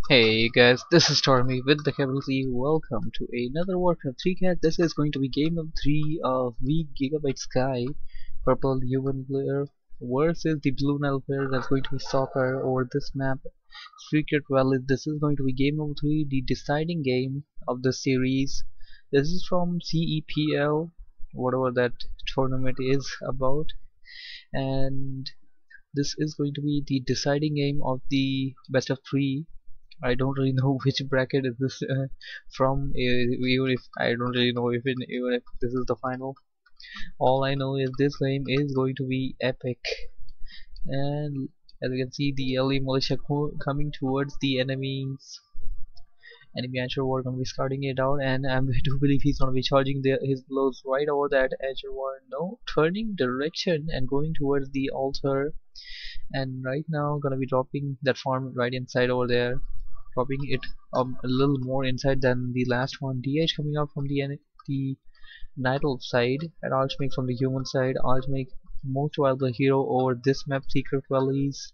Hey guys, this is Stormy with the capability. Welcome to another Warcraft 3 cat. This is going to be game number 3 of V Gigabyte Sky, purple human player versus the blue Nile player that's going to be soccer over this map, Secret Valley. This is going to be game number 3, the deciding game of the series. This is from CEPL, whatever that tournament is about, and this is going to be the deciding game of the best of 3. I don't really know which bracket is this from, even if I don't really know even if this is the final. All I know is this game is going to be epic, and as you can see, the LE militia coming towards the enemy Azure War gonna be starting it out, and I do believe he's gonna be charging his blows right over that Azure War. No, turning direction and going towards the altar, and right now gonna be dropping that farm right inside over there, dropping it a little more inside than the last one. DH coming out from the Nidal side, and Archmage from the human side. Archmage most valuable hero over this map, Secret Valleys.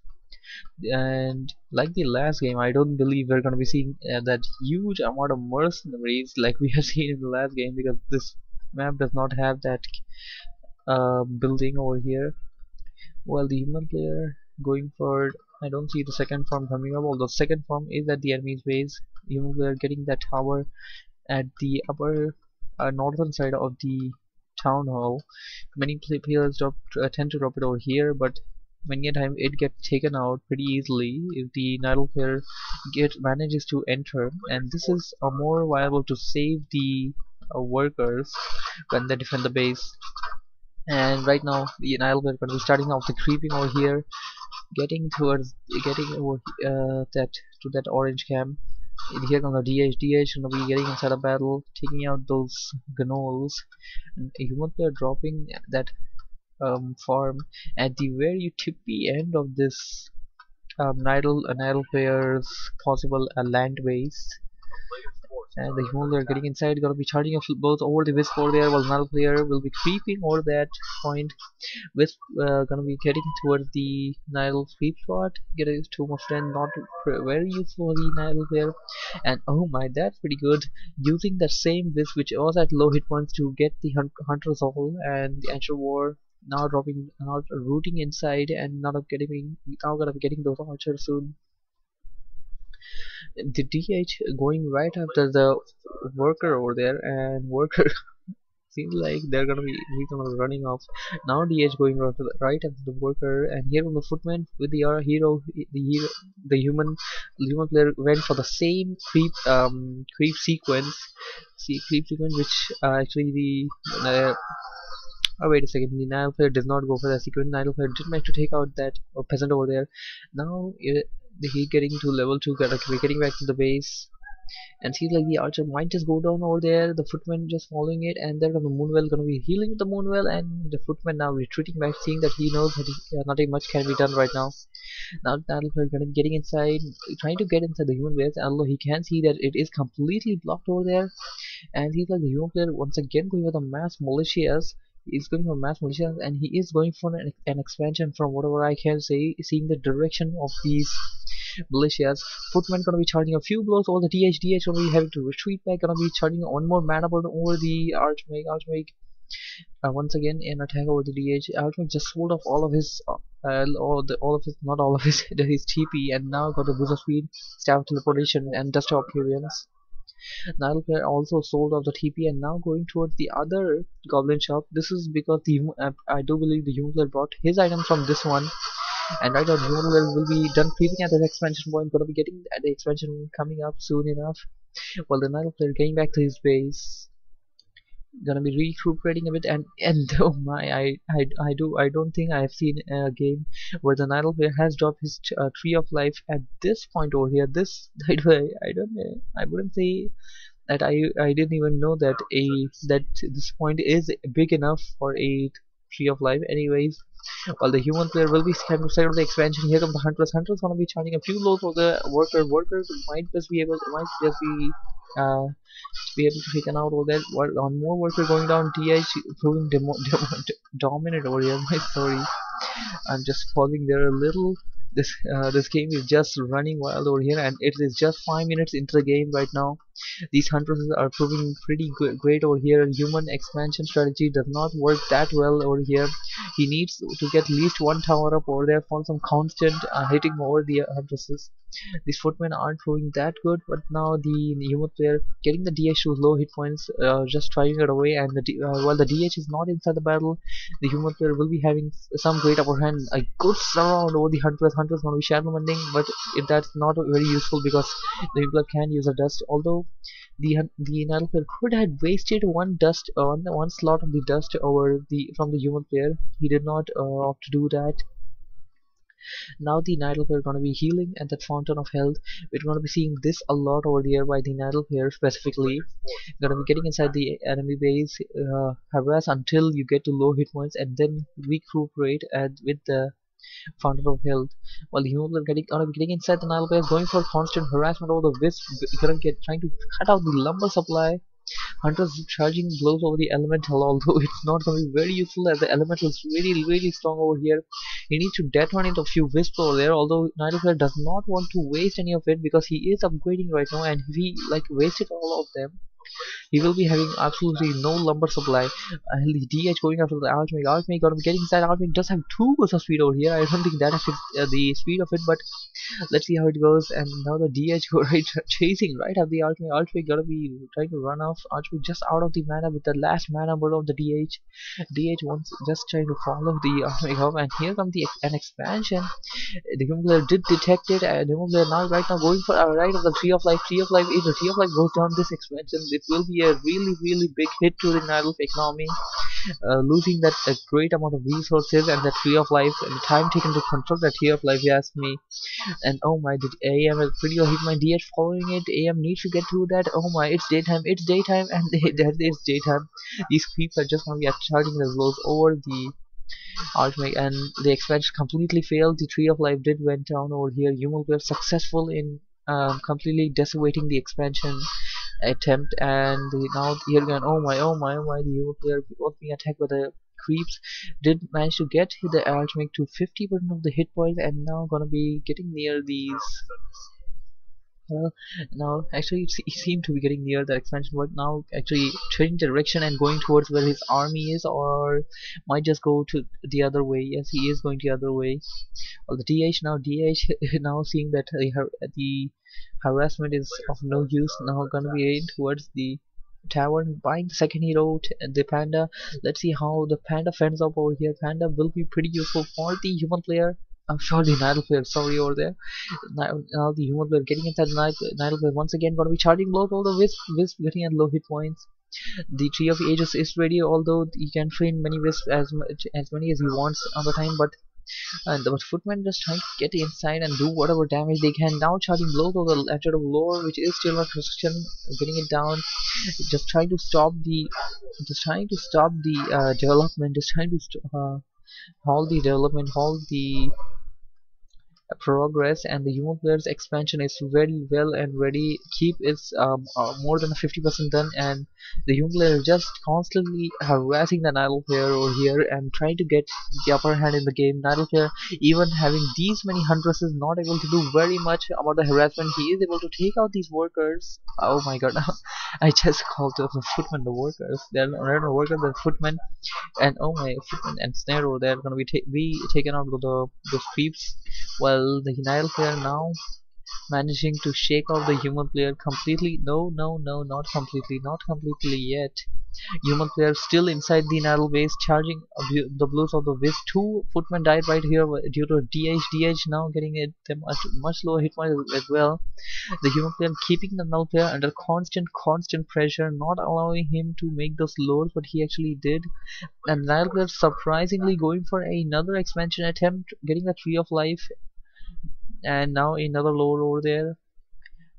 And like the last game, I don't believe we're gonna be seeing that huge amount of mercenaries like we have seen in the last game, because this map does not have that building over here. While the human player going for, I don't see the second farm coming up, although second farm is at the enemy's base. Human player getting that tower at the upper northern side of the town hall. Many players tend to drop it over here, but many a time it gets taken out pretty easily if the Nidal player manages to enter, and this is more viable to save the workers when they defend the base. And right now the Nile we're going to be starting off the creeping over here, getting over that to that orange camp. And here on the DH gonna be getting inside a battle, taking out those gnolls, and a human player dropping that farm at the very tippy end of this Nidal player's possible land base. And the human player getting inside, gonna be charging a both over the wisp over there, while Nile player will be creeping over that point. Wisp gonna be getting towards the Nile sweep spot, getting too much then, not very useful for the Nile player. And oh my, that's pretty good, using that same wisp which was at low hit points to get the hunter's soul, and the Ancient War now rooting inside, and now gonna be getting those archers soon. The DH going right after the worker over there, and worker seems like he's gonna be running off. Now DH going right after the worker, and here on the footman with the the human player went for the same creep sequence. See, creep sequence which actually the oh wait a second, the Nile player does not go for that sequence. Nile player did manage to take out that peasant over there. Now he getting to level 2, getting back to the base, and seems like the archer might just go down over there, the footman just following it, and then the moonwell gonna be healing with the moonwell, and the footman now retreating back, seeing that he knows that nothing much can be done right now. Now getting inside, trying to get inside the human base, although he can see that it is completely blocked over there, and he's like the human player once again going with the mass militias. He's going for mass militias, and he is going for an expansion from whatever I can say, seeing the direction of these militias. Footman gonna be charging a few blows over the DH gonna be having to retreat back, gonna be charging one more mana burn over the Archmage. Once again an attack over the DH. Archmage just sold off all of his not all of his his TP, and now got a boost of speed, staff teleportation, and dust appearance. Nile player also sold off the TP and now going towards the other goblin shop. This is because I do believe the human player brought his items from this one, and right now the human player will be done creeping at the expansion point, gonna be getting the expansion coming up soon enough, while the Nile player getting back to his base, gonna be recuperating a bit, and oh my, I don't think I have seen a game where the Nile player has dropped his tree of life at this point over here. This I don't know, I wouldn't say that I didn't even know that this point is big enough for a tree of life. Anyways, while the human player will be scared of the expansion, here come the hunters. Hunters gonna be charging a few blows for the worker. Workers might just be uh to be able to take an out all that. One more worker going down. TH proving dominant over here. My sorry, I'm just pausing there a little This game is just running wild over here, and it is just 5 minutes into the game right now. These hunters are proving pretty great over here. Human expansion strategy does not work that well over here. He needs to get at least one tower up over there for some constant hitting over the hunters. These footmen aren't proving that good, but now the human player getting the DH to low hit points, just driving it away, and while the DH is not inside the battle, the human player will be having some great upper hand. A good surround over the hunters. Hunters gonna be shadow mending, but that's not very useful because the human player can use a dust. Although the Nile player could have wasted one dust one slot of the dust over the from the human player. He did not opt to do that. Now the Nidal player gonna be healing at that fountain of health. We're gonna be seeing this a lot over there by the Nidal player specifically. Gonna be getting inside the enemy base, harass until you get to low hit points, and then recuperate with the fountain of health. While the human player gonna be getting inside the Nile player, going for constant harassment over the wisp, gonna get trying to cut out the lumber supply. Hunters charging blows over the elemental, although it's not going to be very useful as the elemental is really strong over here. He needs to detonate a few wisps over there, although Nidoplayer does not want to waste any of it because he is upgrading right now, and if he like wasted all of them, he will be having absolutely no lumber supply. The DH going after the Archmage. Archmage gonna be getting inside. Archmage does have 2 bursts of speed over here. I don't think that affects the speed of it, but let's see how it goes. And now the DH go right chasing right at the Archmage. Archmage gonna be trying to run off. Archmage just out of the mana with the last mana burn of the DH. DH wants just trying to follow the Archmage up, and here comes an expansion. The human player did detect it, and the human player right now going for a right of the Tree of Life. Tree of Life, if the Tree of Life goes down this expansion, it will be a really big hit to the Nidal economy, losing that a great amount of resources and the Tree of Life and the time taken to construct the Tree of Life, you ask me. And oh my, did AM has pretty well hit my DH following it. AM needs to get through that. Oh my, it's daytime, and it's daytime. These creeps are just gonna be charging the blows over the Archmage, and the expansion completely failed. The Tree of Life did went down over here. Human were successful in completely decimating the expansion attempt, and now here again, oh my, the human player was being attacked by the creeps, did manage to get the Archmage to 50% of the hit points, and now gonna be getting near these. Well, now actually he seemed to be getting near the expansion, but now actually changing direction and going towards where his army is, or might just go to the other way. Yes, he is going the other way. Well, the DH now seeing that the harassment is of no use, now gonna be heading towards the tavern, buying the second hero, the panda. Let's see how the panda fends up over here. Panda will be pretty useful for the human player. I'm sure the Nidal player, sorry over there. Now the human player getting inside the Nidal player once again, gonna be charging blows over the wisp getting at low hit points. The Tree of Ages is ready, although he can train many wisps as many as he wants on the time, but the footmen just trying to get inside and do whatever damage they can. Now charging blows over the Legend of Lore, which is still not construction, getting it down, just trying to stop the development, just trying to halt the development, halt the progress, and the human player's expansion is very well and ready. Keep is more than 50% done, and the human player is just constantly harassing the Nidal player over here and trying to get the upper hand in the game. Nidal player, even having these many hunters, is not able to do very much about the harassment. He is able to take out these workers. Oh my god, I just called the footmen the workers. They're not workers, they're footmen. And oh my, footmen and snare over there are gonna be taken out with those creeps. Well, the Nile player now managing to shake off the human player completely. No, not completely yet. Human player still inside the Nile base, charging the blows of the wisp. 2 footmen died right here due to DH now getting it them at much lower hit points as well. The human player keeping the Nile player under constant pressure, not allowing him to make those lures, but he actually did. And Nile player surprisingly going for another expansion attempt, getting the Tree of Life, and now another lore over there.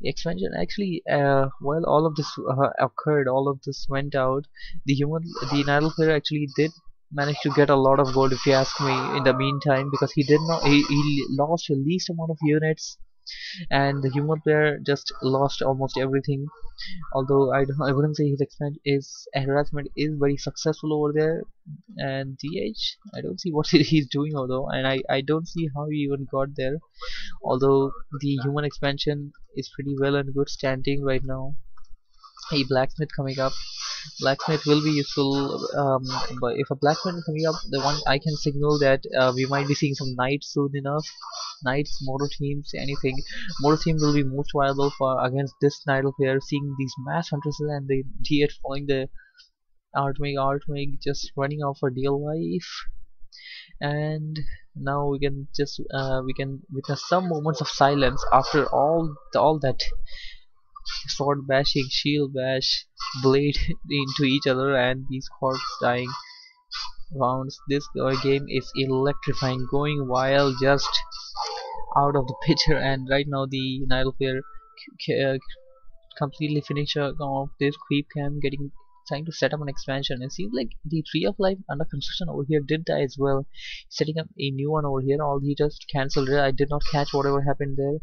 The expansion actually, while all of this occurred, all of this went out, the Nidal player actually did manage to get a lot of gold, if you ask me, in the meantime, because he did not, he lost the least amount of units and the human player just lost almost everything. Although I wouldn't say his harassment is very successful over there. And DH, I don't see what he's doing although, and I don't see how he even got there. Although the human expansion is pretty well and good standing right now. A blacksmith coming up. Blacksmith will be useful, but if a blacksmith is coming up, the one I can signal that we might be seeing some knights soon enough. Knights, motor teams, anything. Motor team will be most viable for against this Nidal player, seeing these mass huntresses and the DH following the Artmig just running out for dear life. And now we can witness some moments of silence after all that sword bashing, shield bash, blade into each other, and these corpses dying rounds. This game is electrifying, going wild, just out of the picture. And right now the Nile player completely finish off this creep camp, trying to set up an expansion. It seems like the tree of life under construction over here did die as well. Setting up a new one over here, all he just cancelled it. I did not catch whatever happened there.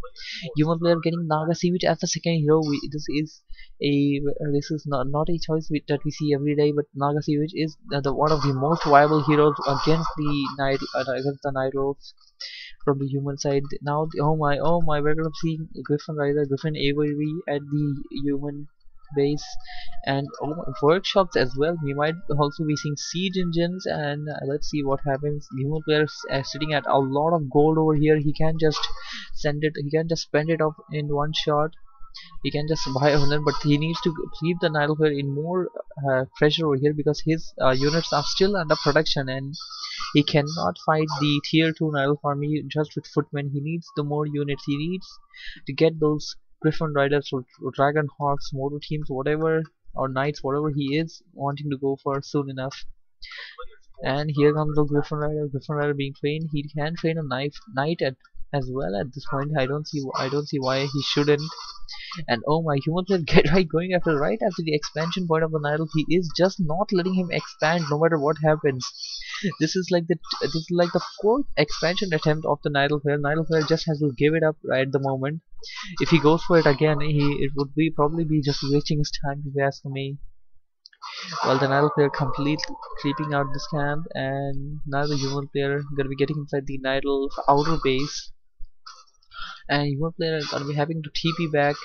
Human player getting Naga Seaweed as the second hero. This is not a choice that we see every day, but Naga Seaweed is the one of the most viable heroes against the Night Wolves from the human side. Now, oh my, we're gonna see Griffin Rider, Griffin Avery at the human base, and workshops as well. We might also be seeing siege engines, and let's see what happens. The human player is sitting at a lot of gold over here. He can just he can just spend it off in one shot. He can just buy a hundred, but he needs to keep the Nile player in more pressure over here because his units are still under production, and he cannot fight the tier 2 Nile army just with footmen. He needs the more units. He needs to get those Griffin Riders or Dragon Hawks, motor teams, whatever, or Knights, whatever he is wanting to go for soon enough. And here comes the Griffin Rider. Griffin Rider being trained. He can train a knight as well at this point. I don't see why he shouldn't. And oh my, human player get right going right after the expansion point of the Nidal. He is just not letting him expand no matter what happens. This is like the fourth expansion attempt of the Nidal player. Nidal player just has to give it up right at the moment. If he goes for it again, it would probably be just wasting his time, if you ask me. While the Nidal player completely creeping out this camp, and now the human player gonna be getting inside the Nidal outer base, and human player is gonna be having to TP back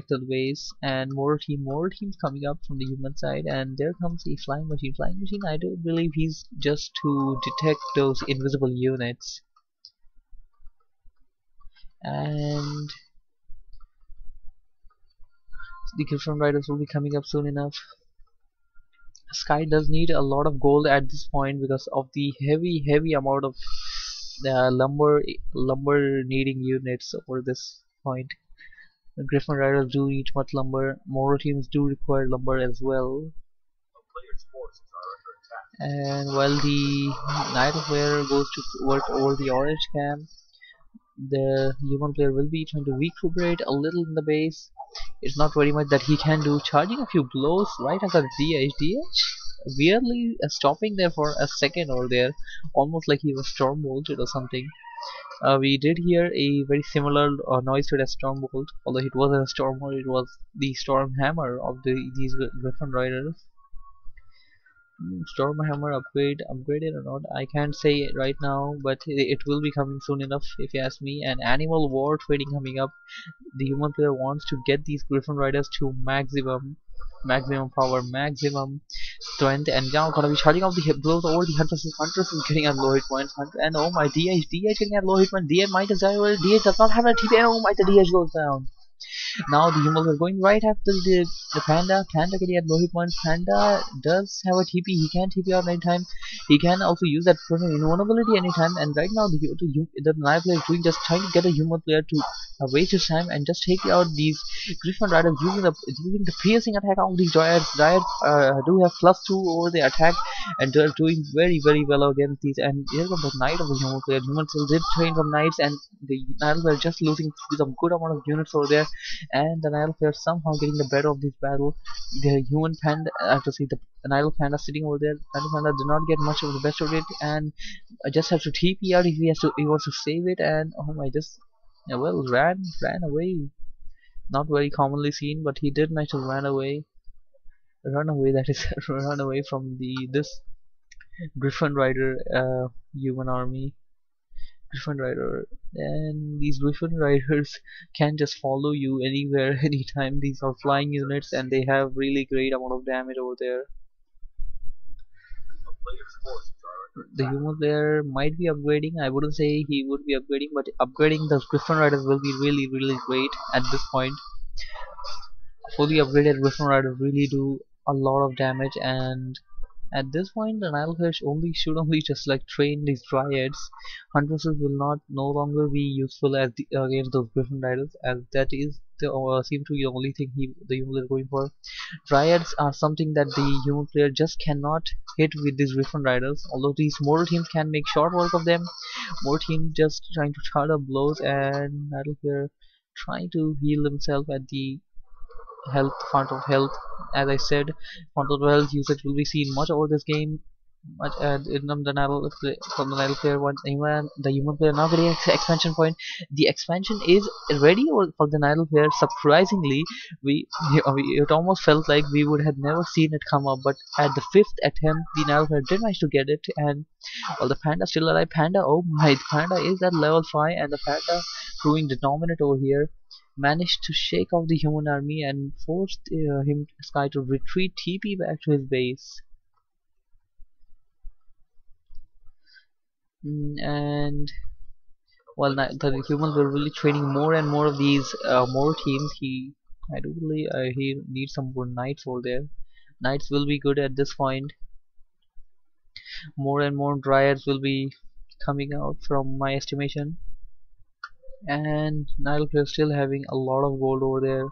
to the base, and more teams coming up from the human side. And there comes a flying machine. I do believe he's just to detect those invisible units. And the Griffin Riders will be coming up soon enough. Sky does need a lot of gold at this point because of the heavy amount of lumber needing units over this point. The Griffin Riders do need much lumber. Motor teams do require lumber as well. And while the Night Player goes to work over the orange camp, the human player will be trying to recuperate a little in the base. It's not very much that he can do. Charging a few blows right after the DH weirdly stopping there for a second over there, almost like he was storm bolted or something. We did hear a very similar noise to a storm bolt, although it wasn't a storm bolt, it was the storm hammer of these Griffin Riders. Storm hammer upgraded or not, I can't say it right now, but it will be coming soon enough if you ask me. And animal war trading coming up. The human player wants to get these Griffin Riders to maximum power, maximum strength, and now gonna be charging off the hit blows over the Huntress. Huntress is getting at low hit points, and oh my, DH getting at low hit points. DH might as well. DH does not have a TP, and oh my, the DH goes down. Now the humans are going right after the Panda. Panda getting at low hit points. Panda does have a TP. He can TP out anytime. He can also use that invulnerability anytime. And right now the Night player is doing just trying to get a human player to waste his time and just take out these Griffin Riders using the piercing attack of these Dryads. Dryads do have +2 over the attack, and they're doing very well against these. And here comes the Knight of the human player. Humans still did train some Knights, and the Knights were just losing some good amount of units over there. And the Nile player somehow getting the better of this battle. The human panda, I have to see the Nile panda sitting over there. Nile panda did not get much of the best of it, and I just have to TP out if he wants to save it. And oh my, just yeah, well, ran away. Not very commonly seen, but he did manage to run away. That is, run away from this Griffin Rider human army. Griffin Rider, and these Griffin Riders can just follow you anywhere, anytime. These are flying units, and they have really great amount of damage over there. The human player might be upgrading. I wouldn't say he would be upgrading, but upgrading the Griffin Riders will be really great at this point. Fully upgraded Griffin Riders really do a lot of damage, and at this point the Nile player should only just like train these Dryads. Huntresses will not no longer be useful as against those Griffin Riders, as that is the seem to be the only thing the human player is going for. Dryads are something that the human player just cannot hit with these Griffin Riders, although these mortal teams can make short work of them. More teams just trying to charge up blows, and Nile player trying to heal himself at the font of health. As I said, font of health usage will be seen much over this game, much in the from the Nile player one. Even the human player now getting expansion point. The expansion is ready for the Nile player. Surprisingly, it almost felt like we would have never seen it come up, but at the 5th attempt the Nile player did manage to get it. And while the panda still alive, panda, oh my, panda is at level 5, and the panda proving the dominant over here, managed to shake off the human army and forced Sky to retreat TP back to his base. And while the humans were really training more and more of these more teams, I do believe he needs some more knights over there. Knights will be good at this point. More and more Dryads will be coming out from my estimation. And Nile player still having a lot of gold over there.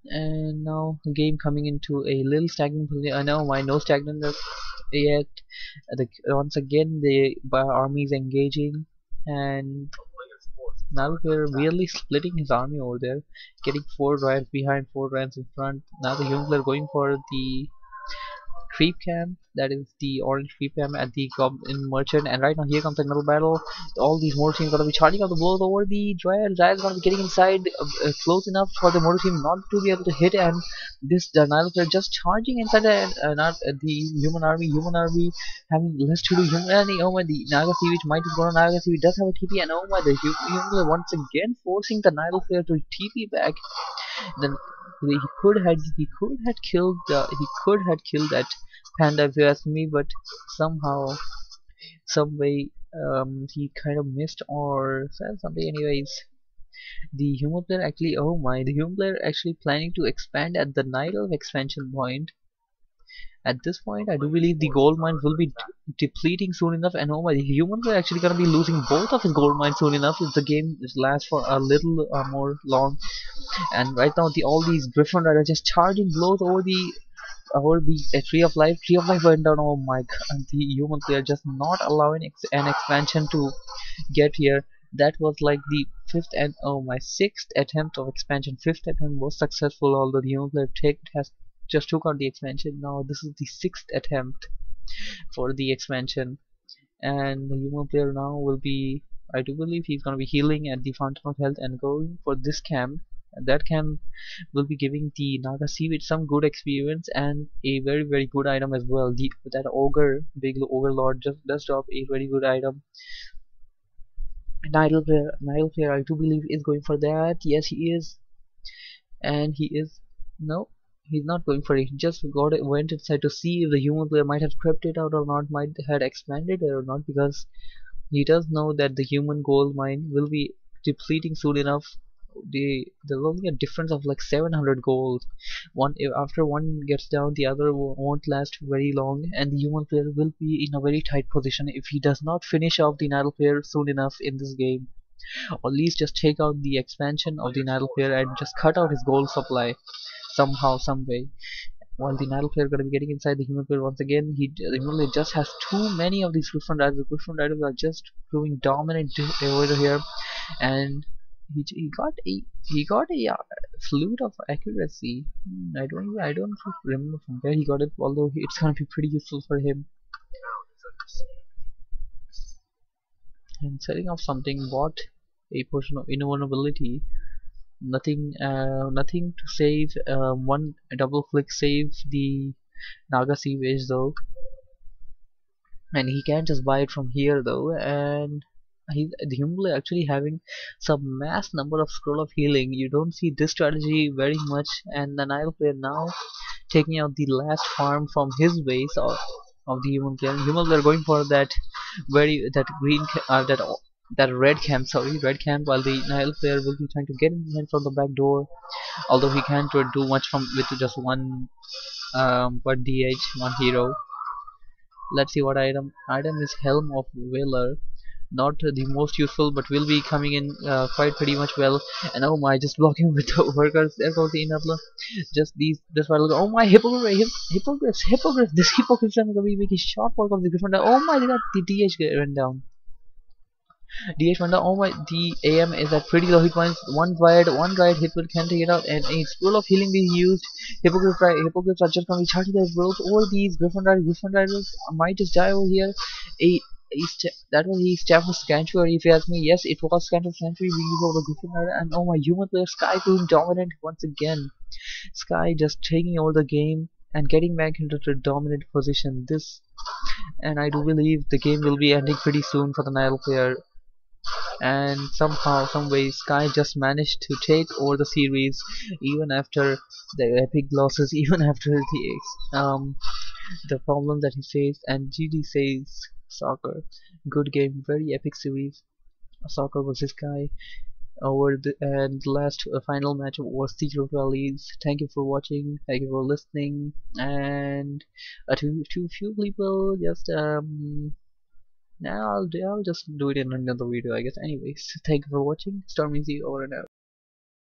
And now the game coming into a little stagnant position. I know why no stagnant yet. Once again the army is engaging, and Nile player really splitting his army over there, getting 4 Dryads behind, 4 Dryads in front. Now the human player going for the creep camp, that is the orange creep camp at the in merchant. And right now here comes another battle. All these mortal teams gonna be charging out the blows over the Dryad. Dryad's gonna be getting inside close enough for the mortal team not to be able to hit, and the Nile player just charging inside the human army having less to do. Oh my, the Nagasi, which might be going on. Nagasi does have a TP, and oh my, the human player once again forcing the Nile player to TP back. Then he could have killed that panda if you ask me, but somehow, some way, he kind of missed or said something. Anyways, the human player actually, oh my, the human player actually planning to expand at the night of expansion point. At this point, I do believe the gold mines will be depleting soon enough, and oh my, the humans are actually gonna be losing both of his gold mines soon enough if the game lasts for a little more long. And right now, all these Griffin are just charging blows over the tree of life. Tree of life went down. Oh my god, the human player just not allowing an expansion to get here. That was like the 5th and oh my 6th attempt of expansion. 5th attempt was successful, although the human player has just took out the expansion. Now this is the 6th attempt for the expansion, and the human player now will be, I do believe he's gonna be healing at the fountain of health and going for this camp. And that camp will be giving the Naga Seaweed some good experience and a very good item as well. That big ogre lord just does drop a very good item. Nile player, I do believe is going for that. Yes, he is, and he is no. He's not going for it. He just went inside to see if the human player might have crept it out or not, might have expanded it or not, because he does know that the human gold mine will be depleting soon enough. There's only a difference of like 700 gold. After one gets down, the other won't last very long, and the human player will be in a very tight position if he does not finish off the Nile player soon enough in this game. or at least just take out the expansion of the Nidal player and just cut out his gold supply somehow, some way. While the Nidal player gonna be getting inside the human player once again, the human player just has too many of these Griffin Riders. The Griffin Riders are just proving dominant over here, and he got a flute of accuracy. I don't remember from where he got it, although it's gonna be pretty useful for him. And setting up something, bought a potion of invulnerability. Nothing to save. One double click save the Naga Sea Wage though, and he can just buy it from here though. And the Humble actually having some mass number of scroll of healing. You don't see this strategy very much, and the Nile player now taking out the last farm from his base of the human player. Human player going for that that green that red camp, sorry, red camp, while the Nile player will be trying to get in from the back door, although he can't do much from with just one but DH, one hero. Let's see what item is Helm of Valor. Not the most useful, but will be coming in quite pretty much well. And oh my, just blocking with the workers. There goes the enabler. Just these, this while. Oh my, hippogriff. This hippogriff is gonna be making short work of the griffin. Oh my god, the DH went down. DH went down. Oh my, the AM is at pretty low hit points. One right hit will can take it out, and a scroll of healing being used. Hippogriffs are just gonna be charging their rolls over these Griffin Riders might just die over here. A that was the staff of Sanctuary, if you ask me. Yes, it was Sanctuary. We use over the Griffin Rider, and oh my, human player Sky being dominant once again. Sky just taking over the game and getting back into the dominant position. And I do believe the game will be ending pretty soon for the Nile player. And somehow, some way, Sky just managed to take over the series, even after the epic losses, even after the problem that he faced. And GD says, Soccer, good game, very epic series. Soccer was this guy and the last final match was Secret Valleys. Thank you for watching, thank you for listening, and to few people just now I'll just do it in another video, I guess. Anyways, thank you for watching. StormyZ over and out.